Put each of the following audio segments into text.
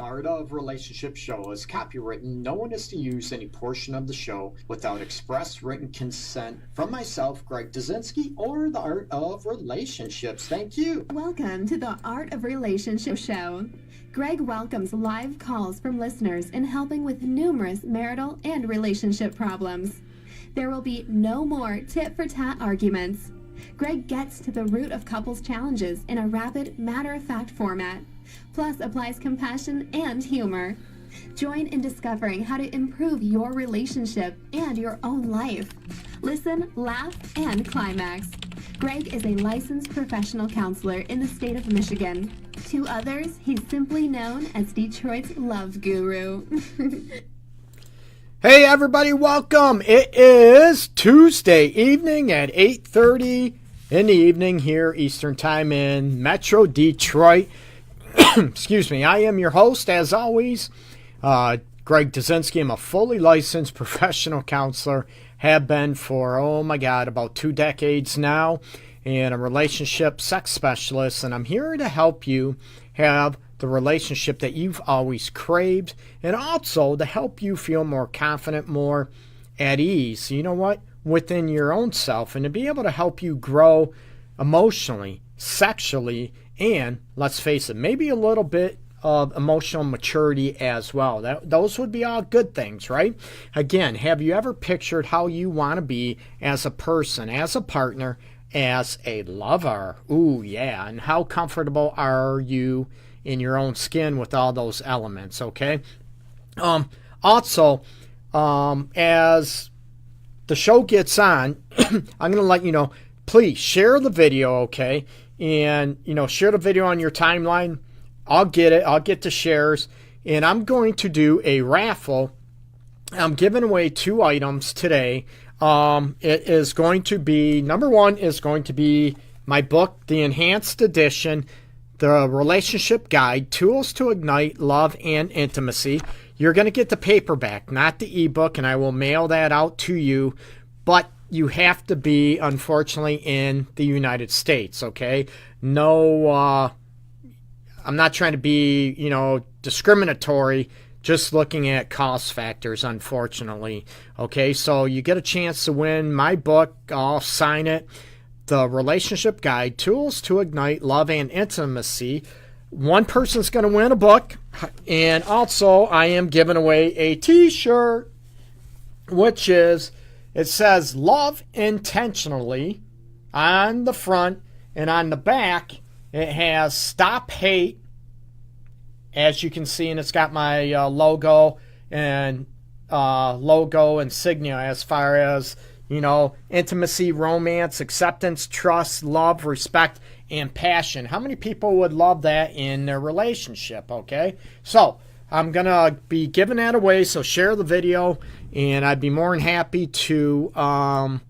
Art of Relationship Show is copywritten. No one is to use any portion of the show without express written consent from myself, Greg Dudzinski, or the Art of Relationships. Thank you. Welcome to the Art of Relationship Show. Greg welcomes live calls from listeners in helping with numerous marital and relationship problems. There will be no more tit-for-tat arguments. Greg gets to the root of couples' challenges in a rapid, matter-of-fact format, plus applies compassion and humor. Join in discovering how to improve your relationship and your own life. Listen, laugh, and climax. Greg is a licensed professional counselor in the state of Michigan. To others, he's simply known as Detroit's Love Guru. Hey everybody, welcome. It is Tuesday evening at 8:30 in the evening here Eastern Time in Metro Detroit. Excuse me. I am your host, as always, Greg Dudzinski. I'm a fully licensed professional counselor. Have been for, about 2 decades now, and a relationship sex specialist. And I'm here to help you have the relationship that you've always craved, and also to help you feel more confident, more at ease, within your own self, and to be able to help you grow emotionally, sexually, and let's face it, maybe a little bit of emotional maturity as well. Those would be all good things, right? Again, have you ever pictured how you want to be as a person, as a partner, as a lover? Ooh, yeah. And how comfortable are you in your own skin with all those elements, okay? Also, as the show gets on, I'm going to let you know, please share the video, okay? And, share the video on your timeline. I'll get it. I'll get the shares. And I'm going to do a raffle. I'm giving away 2 items today. It is going to be, number one is going to be my book, the Enhanced Edition, The Relationship Guide, Tools to Ignite Love and Intimacy. You're going to get the paperback, not the ebook, and I will mail that out to you. But you have to be, unfortunately, in the United States, okay? No, I'm not trying to be, discriminatory, just looking at cost factors, unfortunately, okay? So you get a chance to win my book. I'll sign it. The Relationship Guide, Tools to Ignite Love and Intimacy. One person's going to win a book, and also I am giving away a t-shirt, which is, it says Love Intentionally on the front, and on the back it has Stop Hate, as you can see, and it's got my logo and logo insignia as far as, intimacy, romance, acceptance, trust, love, respect, and passion. How many people would love that in their relationship, okay? So I'm going to be giving that away, so share the video, and I'd be more than happy to, and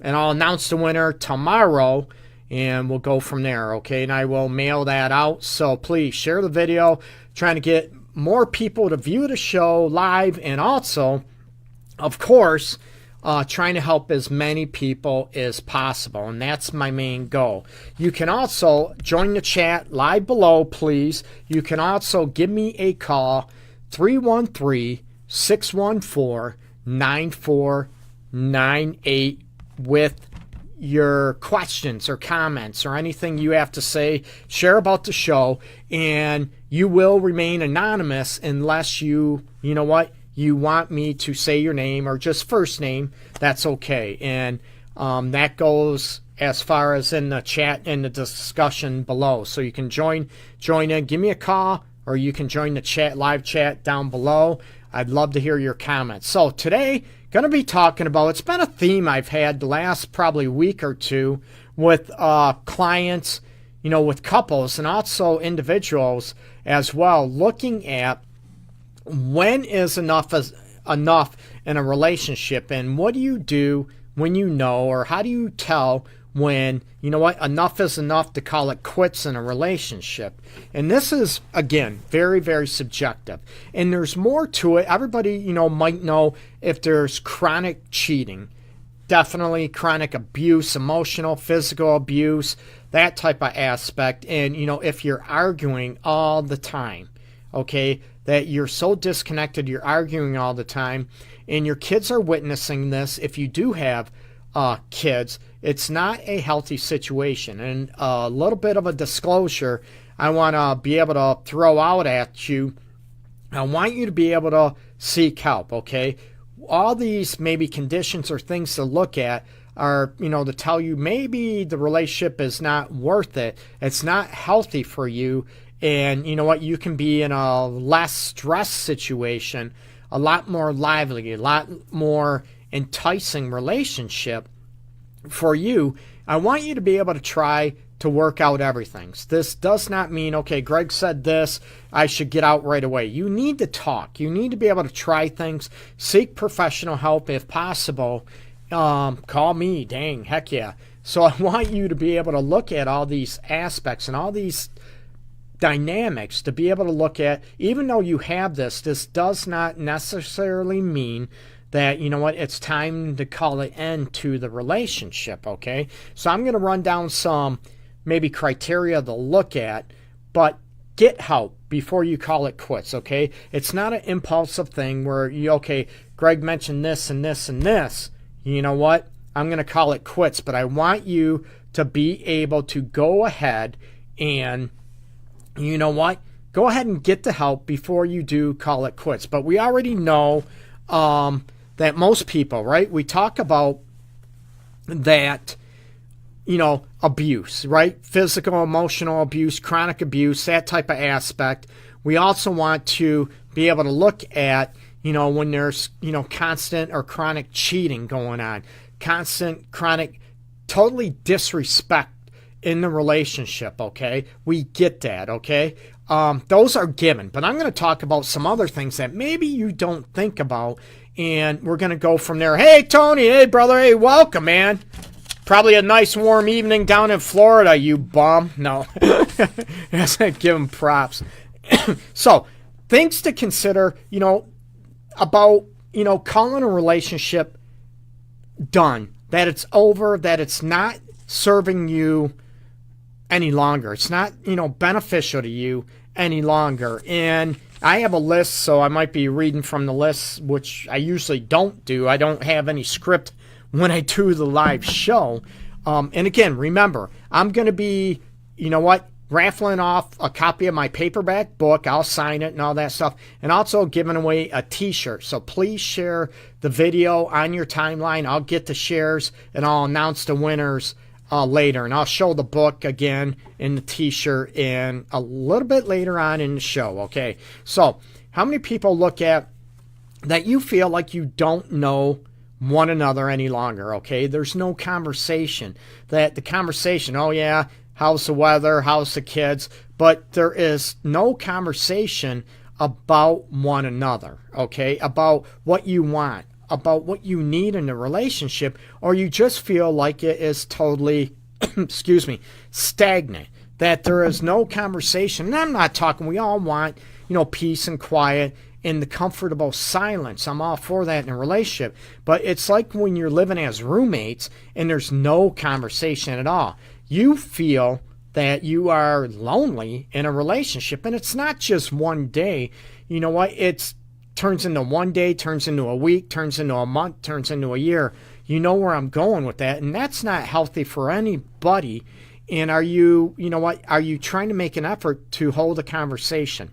I'll announce the winner tomorrow, and we'll go from there, okay? And I will mail that out, so please share the video. Trying to get more people to view the show live, and also, of course, trying to help as many people as possible, and that's my main goal. You can also join the chat live below, please. You can also give me a call, 313-614-9498, with your questions or comments or anything you have to say. Share about the show, and you will remain anonymous unless you want me to say your name or just first name. That's okay. And that goes as far as in the chat and the discussion below. So you can join in, give me a call, or you can join the chat, live chat down below. I'd love to hear your comments. So today, going to be talking about, it's been a theme I've had the last probably week or two with clients, with couples and also individuals as well, looking at when is enough in a relationship, and what do you do when you know, or how do you tell when, enough is enough to call it quits in a relationship. And this is, again, very, very subjective. And there's more to it. Everybody, might know if there's chronic cheating, definitely chronic abuse, emotional, physical abuse, that type of aspect. And, if you're arguing all the time, okay, that you're so disconnected, you're arguing all the time, and your kids are witnessing this. If you do have kids, it's not a healthy situation. And a little bit of a disclosure I want to be able to throw out at you. I want you to be able to seek help, okay? All these maybe conditions or things to look at are, to tell you maybe the relationship is not worth it. It's not healthy for you. And you know what? You can be in a less stress situation, a lot more lively, a lot more enticing relationship for you. I want you to be able to try to work out everything. This does not mean, okay, Greg said this, I should get out right away. You need to talk. You need to be able to try things. Seek professional help if possible. Call me. Dang, heck yeah. So I want you to be able to look at all these aspects and all these dynamics to be able to look at, even though you have this does not necessarily mean that, it's time to call an end to the relationship, okay? So I'm going to run down some maybe criteria to look at, but get help before you call it quits, okay? It's not an impulsive thing where okay, Greg mentioned this and this and this. You know what? I'm going to call it quits, but I want you to be able to go ahead and, go ahead and get the help before you do call it quits. But we already know that most people, right? We talk about that, abuse, right? Physical, emotional abuse, chronic abuse, that type of aspect. We also want to be able to look at, when there's, constant or chronic cheating going on, constant, chronic, totally disrespect in the relationship, okay? We get that, okay? Those are given, but I'm going to talk about some other things that maybe you don't think about, and we're going to go from there. Hey, Tony. Hey, brother. Hey, welcome, man. Probably a nice warm evening down in Florida, you bum. No. Give him props. So, things to consider, about, calling a relationship done, that it's over, that it's not serving you any longer. It's not, beneficial to you any longer. And I have a list, so I might be reading from the list, which I usually don't do. I don't have any script when I do the live show. And again, remember, I'm going to be, raffling off a copy of my paperback book. I'll sign it and all that stuff. And also giving away a t-shirt. So please share the video on your timeline. I'll get the shares and I'll announce the winners later. And I'll show the book again in the t-shirt and a little bit later on in the show. Okay. So how many people look at that you feel like you don't know one another any longer? Okay. There's no conversation. That the conversation, oh yeah, how's the weather? How's the kids? But there is no conversation about one another, okay? About what you want, about what you need in a relationship, or you just feel like it is totally, stagnant, that there is no conversation. And I'm not talking, we all want, peace and quiet and the comfortable silence. I'm all for that in a relationship. But it's like when you're living as roommates and there's no conversation at all. You feel that you are lonely in a relationship, and it's not just one day. You know what? It turns into one day, turns into a week, turns into a month, turns into a year. You know where I'm going with that, and that's not healthy for anybody. And are you trying to make an effort to hold a conversation?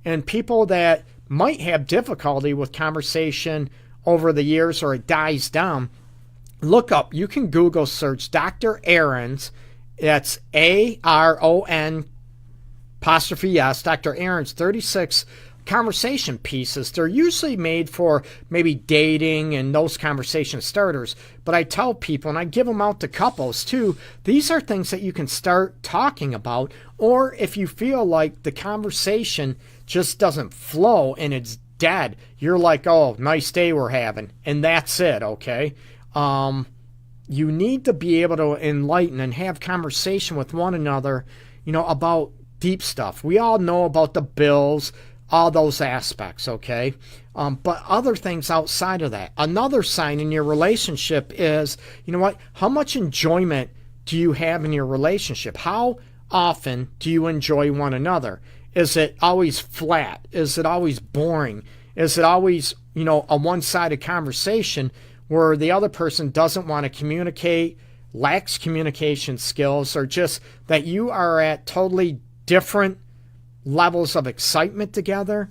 And people that might have difficulty with conversation over the years or it dies down, look up, you can Google search Dr. Aaron's. That's ARON apostrophe S, Dr. Aaron's 36 conversation pieces. They're usually made for maybe dating and those conversation starters. But I tell people, and I give them out to couples too, these are things that you can start talking about. Or if you feel like the conversation just doesn't flow and it's dead, you're like, oh, nice day we're having. And that's it, okay? You need to be able to enlighten and have conversation with one another, about deep stuff. We all know about the bills, all those aspects, okay? But other things outside of that. Another sign in your relationship is, how much enjoyment do you have in your relationship? How often do you enjoy one another? Is it always flat? Is it always boring? Is it always, a one-sided conversation where the other person doesn't want to communicate, lacks communication skills, or just that you are at totally different levels of excitement together?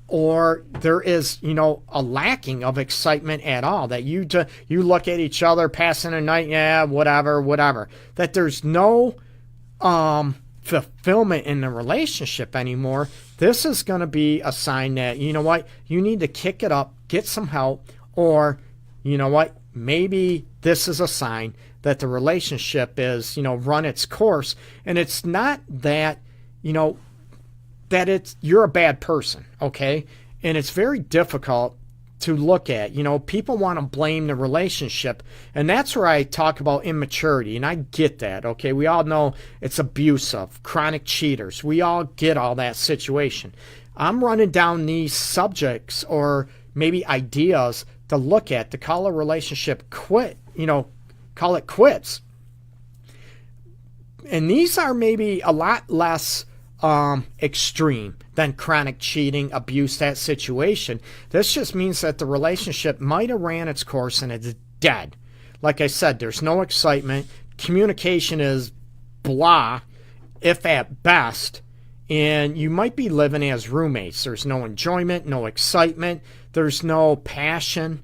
Or there is, a lacking of excitement at all, that you look at each other passing a night, yeah, whatever, that there's no fulfillment in the relationship anymore. This is going to be a sign that, you need to kick it up, get some help, or, maybe this is a sign that the relationship is, run its course. And it's not that, that you're a bad person, okay? And it's very difficult to look at. People want to blame the relationship, and that's where I talk about immaturity, and I get that, okay? We all know it's abusive, chronic cheaters. We all get all that situation. I'm running down these subjects or maybe ideas to look at, to call a relationship call it quits. And these are maybe a lot less extreme than chronic cheating, abuse, that situation. This just means that the relationship might have ran its course and it's dead. Like I said, there's no excitement. Communication is blah, if at best. And you might be living as roommates. There's no enjoyment, no excitement. There's no passion.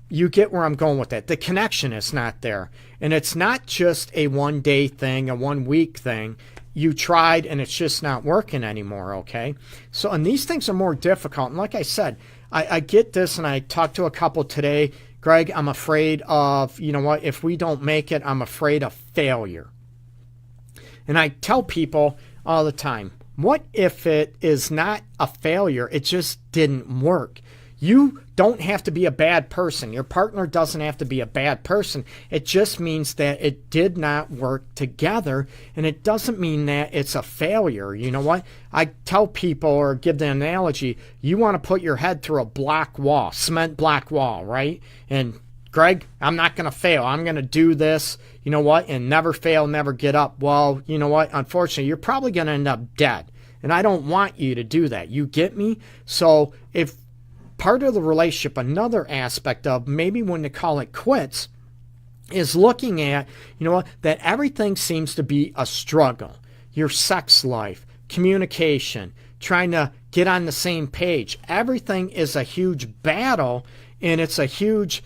You get where I'm going with that. The connection is not there. And it's not just a one-day thing, a one-week thing. You tried and it's just not working anymore, okay? So, and these things are more difficult. And like I said, I get this, and I talked to a couple today. Greg, I'm afraid of, if we don't make it, I'm afraid of failure. And I tell people all the time, what if it is not a failure? It just didn't work. You don't have to be a bad person. Your partner doesn't have to be a bad person. It just means that it did not work together, and it doesn't mean that it's a failure. You know what? I tell people, or give the analogy, you want to put your head through a block wall, cement block wall, right? And Greg, I'm not going to fail. I'm going to do this, and never fail, never get up. Well, you know what? Unfortunately, you're probably going to end up dead, and I don't want you to do that. You get me? So if part of the relationship, another aspect of maybe when to call it quits, is looking at, that everything seems to be a struggle. Your sex life, communication, trying to get on the same page. Everything is a huge battle, and it's a huge,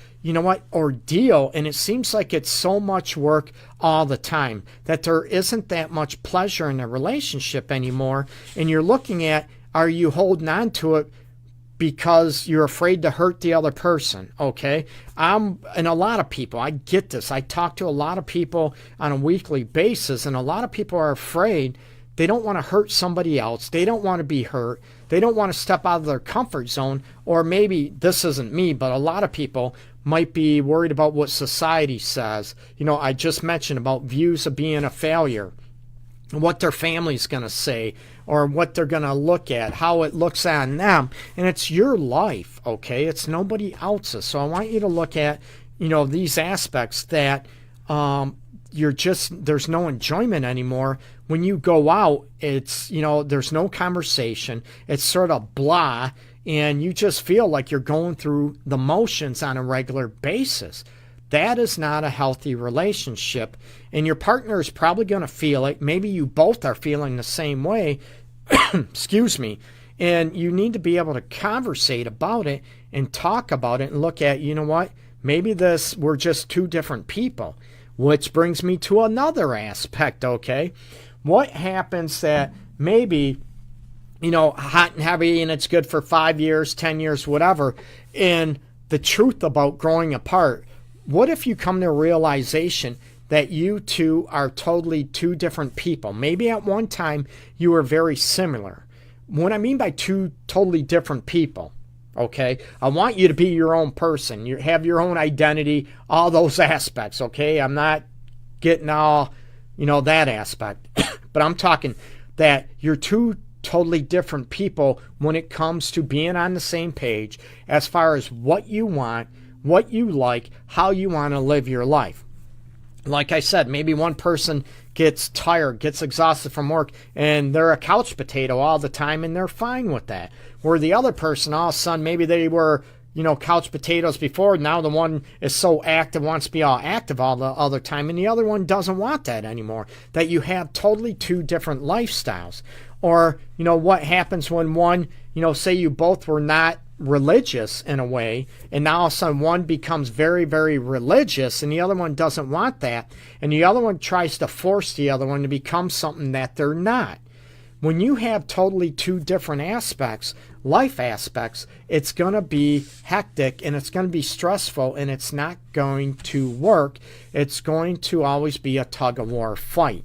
ordeal. And it seems like it's so much work all the time that there isn't that much pleasure in the relationship anymore. And you're looking at, are you holding on to it because you're afraid to hurt the other person, okay? And a lot of people, I get this. I talk to a lot of people on a weekly basis, and a lot of people are afraid. They don't want to hurt somebody else. They don't want to be hurt. They don't want to step out of their comfort zone. Or maybe this isn't me, but a lot of people might be worried about what society says. I just mentioned about views of being a failure, what their family's going to say, or what they're going to look at, how it looks on them. And it's your life, okay? It's nobody else's. So I want you to look at, these aspects that there's no enjoyment anymore. When you go out, it's, there's no conversation. It's sort of blah, and you just feel like you're going through the motions on a regular basis. That is not a healthy relationship, and your partner is probably going to feel it. Maybe you both are feeling the same way, excuse me, and you need to be able to conversate about it and talk about it and look at, maybe we're just two different people, which brings me to another aspect, okay? What happens that maybe, hot and heavy and it's good for 5 years, 10 years, whatever, and the truth about growing apart. What if you come to a realization that you two are totally two different people? Maybe at one time you were very similar. What I mean by two totally different people, okay? I want you to be your own person. You have your own identity, all those aspects, okay? I'm not getting all, that aspect. But I'm talking that you're two totally different people when it comes to being on the same page as far as what you want, what you like, how you want to live your life. Like I said, maybe one person gets tired, gets exhausted from work, and they're a couch potato all the time, and they're fine with that. Where the other person, all of a sudden, maybe they were, couch potatoes before. Now the one is so active, wants to be all active all the other time, and the other one doesn't want that anymore. That you have totally two different lifestyles. Or, what happens when one, say you both were not religious in a way, and now all of a sudden one becomes very, very religious, and the other one doesn't want that, and the other one tries to force the other one to become something that they're not. When you have totally two different aspects, life aspects, it's going to be hectic, and it's going to be stressful, and it's not going to work. It's going to always be a tug-of-war fight.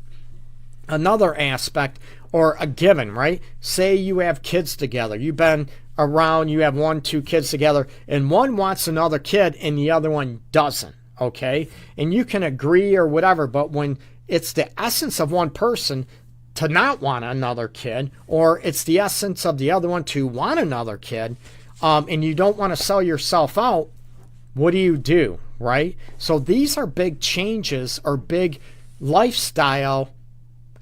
Another aspect, or a given, right? Say you have kids together. You've been around, you have 1-2 kids together, and one wants another kid and the other one doesn't, okay? And you can agree or whatever, but when it's the essence of one person to not want another kid, or it's the essence of the other one to want another kid, and you don't want to sell yourself out, what do, right? So these are big changes or big lifestyle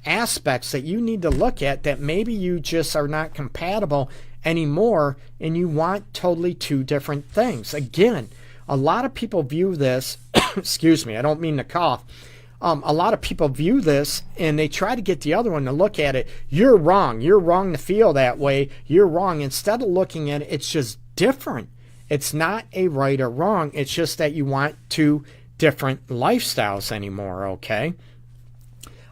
aspects that you need to look at, that maybe you just are not compatible anymore, and you want totally two different things. Again, a lot of people view this, excuse me, I don't mean to cough. A lot of people view this and they try to get the other one to look at it. You're wrong to feel that way. You're wrong. Instead of looking at it, it's just different. It's not a right or wrong. It's just that you want two different lifestyles anymore, okay?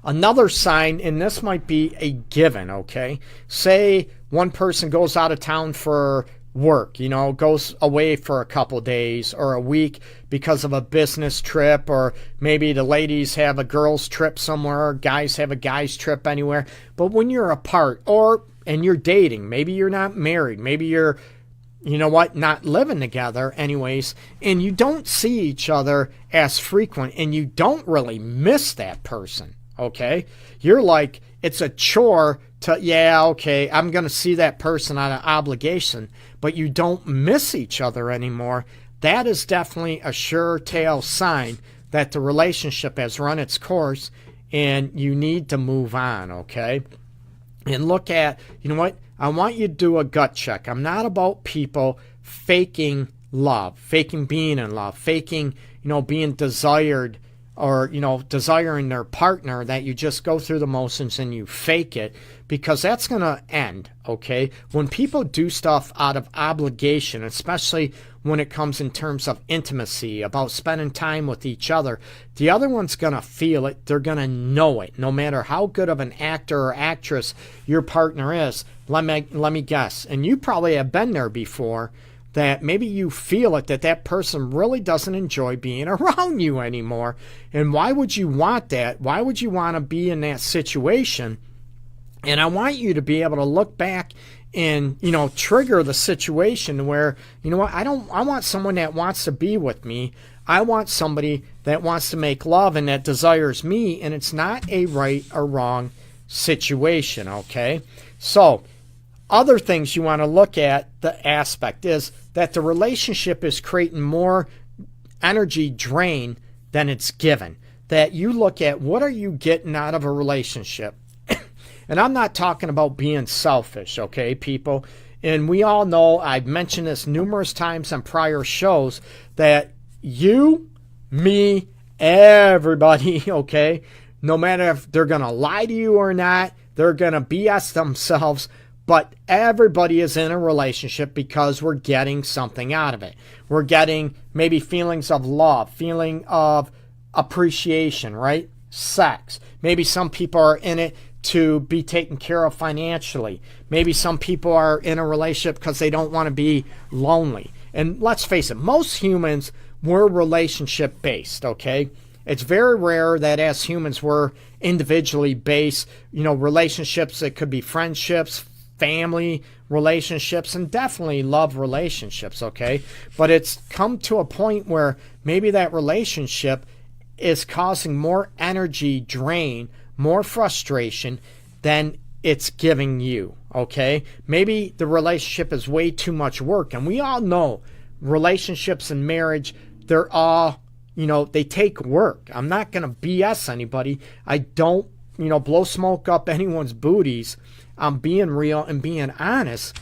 Another sign, and this might be a given, okay? Say one person goes out of town for work, goes away for a couple days or a week because of a business trip, or maybe the ladies have a girls trip somewhere, or guys have a guys trip anywhere. But when you're apart, and you're dating, maybe you're not married, maybe you're, not living together anyways, and you don't see each other as frequent, and you don't really miss that person, okay? You're like, it's a chore to, I'm going to see that person out of obligation, but you don't miss each other anymore. That is definitely a sure tale sign that the relationship has run its course and you need to move on, okay? And look at, I want you to do a gut check. I'm not about people faking love, faking being in love, faking, being desired, or, desiring their partner, that you just go through the motions and you fake it, because that's going to end, okay? When people do stuff out of obligation, especially when it comes in terms of intimacy, about spending time with each other, the other one's going to feel it. They're going to know it. No matter how good of an actor or actress your partner is, let me guess, and you probably have been there before, that maybe you feel it, that person really doesn't enjoy being around you anymore. And why would you want that? Why would you want to be in that situation? And I want you to be able to look back and, trigger the situation where, I want someone that wants to be with me. I want somebody that wants to make love and that desires me, and it's not a right or wrong situation, okay? So, other things you want to look at, the aspect is that the relationship is creating more energy drain than it's given. That you look at, what are you getting out of a relationship? And I'm not talking about being selfish, okay, people? And we all know, I've mentioned this numerous times on prior shows, that you, me, everybody, okay, no matter if they're going to lie to you or not, they're going to BS themselves, but everybody is in a relationship because we're getting something out of it. We're getting maybe feelings of love, feeling of appreciation, right? Sex. Maybe some people are in it to be taken care of financially. Maybe some people are in a relationship because they don't want to be lonely. And let's face it, most humans were relationship based, okay? It's very rare that as humans we're individually based, relationships that could be friendships, family relationships, and definitely love relationships, okay? But it's come to a point where maybe that relationship is causing more energy drain, more frustration than it's giving you, okay? Maybe the relationship is way too much work, and we all know relationships and marriage, they're all, they take work. I'm not going to BS anybody. I don't, blow smoke up anyone's booties. I'm being real and being honest.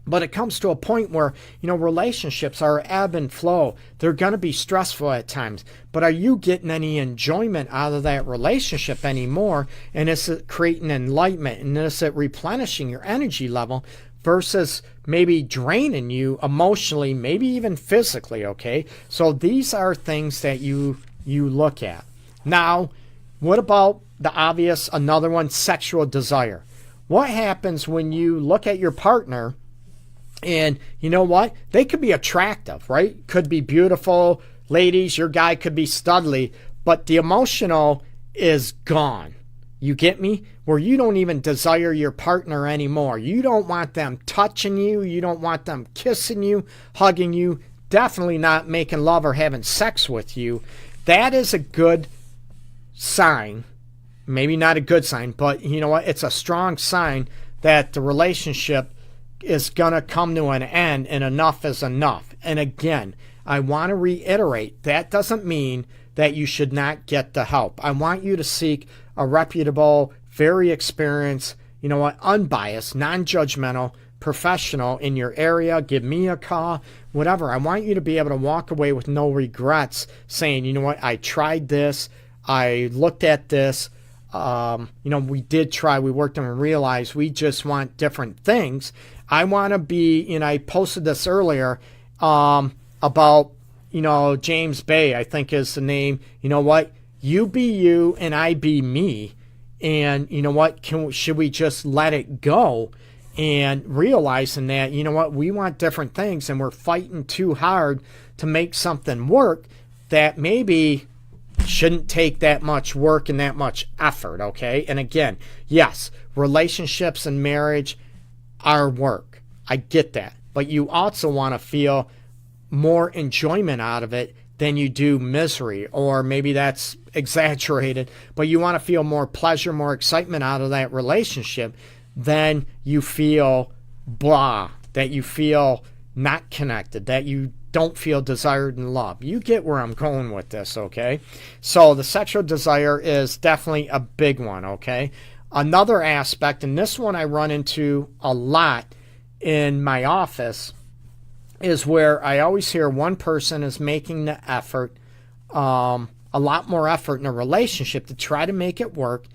But it comes to a point where, relationships are ebb and flow. They're going to be stressful at times. But are you getting any enjoyment out of that relationship anymore? And is it creating enlightenment? And is it replenishing your energy level versus maybe draining you emotionally, maybe even physically, okay? So these are things that you look at. Now, what about the obvious, another one, sexual desire? What happens when you look at your partner and you know what? They could be attractive, right? Could be beautiful. Ladies, your guy could be studly, but the emotional is gone. You get me? Where you don't even desire your partner anymore. You don't want them touching you. You don't want them kissing you, hugging you, definitely not making love or having sex with you. That is a good sign. Maybe not a good sign, but you know what? It's a strong sign that the relationship is going to come to an end and enough is enough. And again, I want to reiterate, that doesn't mean that you should not get the help. I want you to seek a reputable, very experienced, unbiased, non-judgmental professional in your area. Give me a call, whatever. I want you to be able to walk away with no regrets saying, you know what, I tried this. I looked at this. We did try, we worked on and realized we just want different things. I want to be, I posted this earlier about, James Bay, I think is the name. You know what? You be you and I be me. And you know what? Should we just let it go and realizing that, you know what? We want different things and we're fighting too hard to make something work that maybe shouldn't take that much work and that much effort, okay? And again, yes, relationships and marriage are work. I get that. But you also want to feel more enjoyment out of it than you do misery, or maybe that's exaggerated, but you want to feel more pleasure, more excitement out of that relationship than you feel blah, that you feel not connected, that you don't feel desired and loved. You get where I'm going with this, okay? So the sexual desire is definitely a big one, okay? Another aspect, and this one I run into a lot in my office, is where I always hear one person is making the effort, a lot more effort in a relationship to try to make it work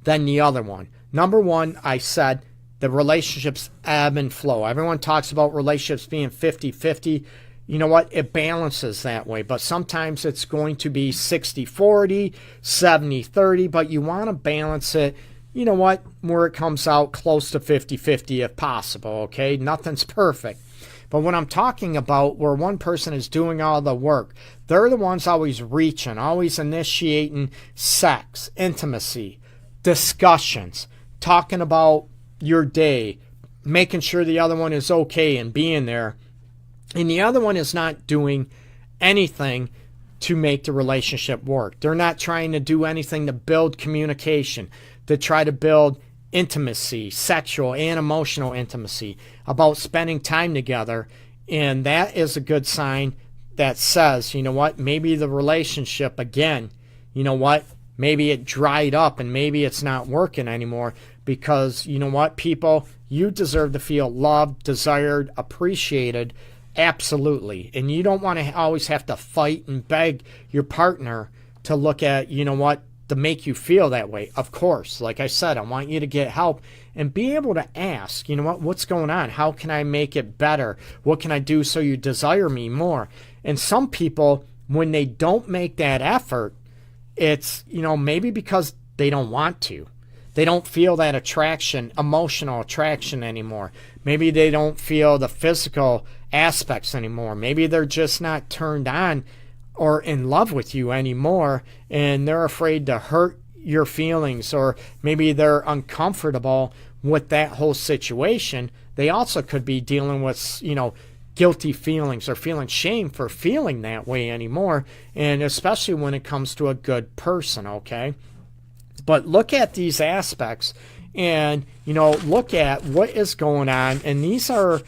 than the other one. Number one, I said the relationships ebb and flow. Everyone talks about relationships being 50-50. You know what? It balances that way. But sometimes it's going to be 60-40, 70-30. But you want to balance it, you know what, where it comes out close to 50-50 if possible, okay? Nothing's perfect. But when I'm talking about where one person is doing all the work, they're the ones always reaching, always initiating sex, intimacy, discussions, talking about your day, making sure the other one is okay and being there. And the other one is not doing anything to make the relationship work. They're not trying to do anything to build communication, to try to build intimacy, sexual and emotional intimacy, about spending time together. And that is a good sign that says, you know what, maybe the relationship, again, you know what, maybe it dried up and maybe it's not working anymore. Because, you know what, people, you deserve to feel loved, desired, appreciated. Absolutely. And you don't want to always have to fight and beg your partner to look at, you know what, to make you feel that way. Of course, like I said, I want you to get help and be able to ask, you know what, what's going on? How can I make it better? What can I do so you desire me more? And some people, when they don't make that effort, it's, maybe because they don't want to. They don't feel that attraction, emotional attraction anymore. Maybe they don't feel the physical aspects anymore. Maybe they're just not turned on or in love with you anymore, and they're afraid to hurt your feelings, or maybe they're uncomfortable with that whole situation. They also could be dealing with, guilty feelings or feeling shame for feeling that way anymore, and especially when it comes to a good person, okay? But look at these aspects and, look at what is going on. And these are,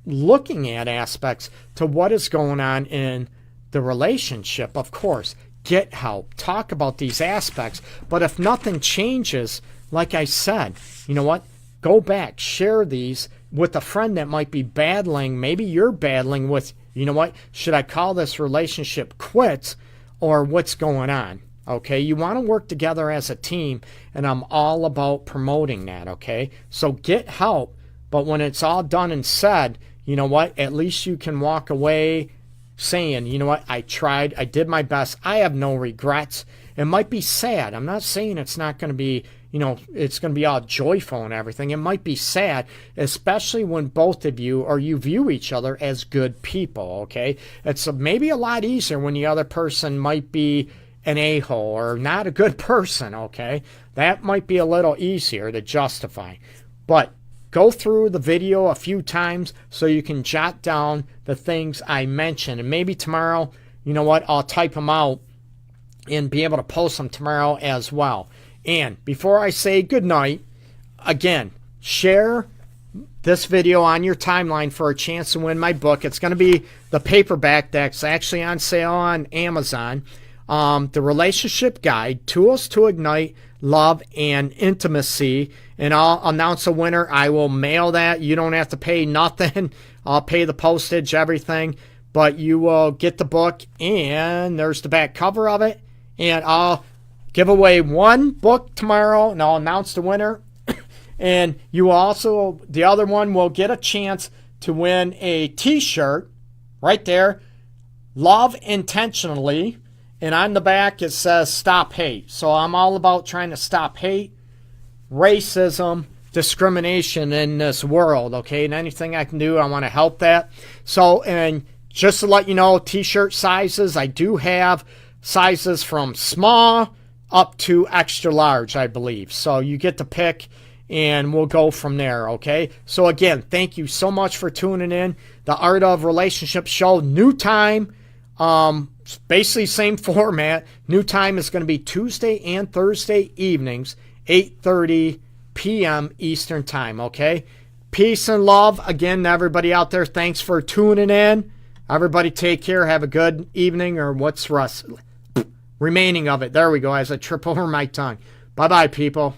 looking at aspects to what is going on in the relationship, of course, get help. Talk about these aspects. But if nothing changes, like I said, you know what? Go back, share these with a friend that might be battling. Maybe you're battling with, you know what? Should I call this relationship quits or what's going on? Okay, you want to work together as a team, and I'm all about promoting that, okay? So get help, but when it's all done and said, you know what? At least you can walk away saying, you know what? I tried, I did my best, I have no regrets. It might be sad. I'm not saying it's not going to be, you know, it's going to be all joyful and everything. It might be sad, especially when both of you or you view each other as good people, okay? It's maybe a lot easier when the other person might be an a-hole or not a good person, okay? That might be a little easier to justify. But go through the video a few times so you can jot down the things I mentioned. And maybe tomorrow, you know what, I'll type them out and be able to post them tomorrow as well. And before I say goodnight, again, share this video on your timeline for a chance to win my book. It's going to be the paperback that's actually on sale on Amazon. The Relationship Guide, Tools to Ignite Love and Intimacy. And I'll announce a winner. I will mail that. You don't have to pay nothing. I'll pay the postage, everything. But you will get the book, and there's the back cover of it. And I'll give away one book tomorrow, and I'll announce the winner. And you also, the other one will get a chance to win a t-shirt right there, Love Intentionally. And on the back, it says Stop Hate. So I'm all about trying to stop hate, racism, discrimination in this world, okay? And anything I can do, I want to help that. So, and just to let you know, t-shirt sizes, I do have sizes from small up to extra large, I believe. So you get to pick, and we'll go from there, okay? So again, thank you so much for tuning in. The Art of Relationship show, new time. Basically same format. New time is going to be Tuesday and Thursday evenings, 8:30 p.m. Eastern time, okay? Peace and love again to everybody out there. Thanks for tuning in. Everybody take care. Have a good evening, or what's remaining of it. There we go, as I trip over my tongue. Bye-bye, people.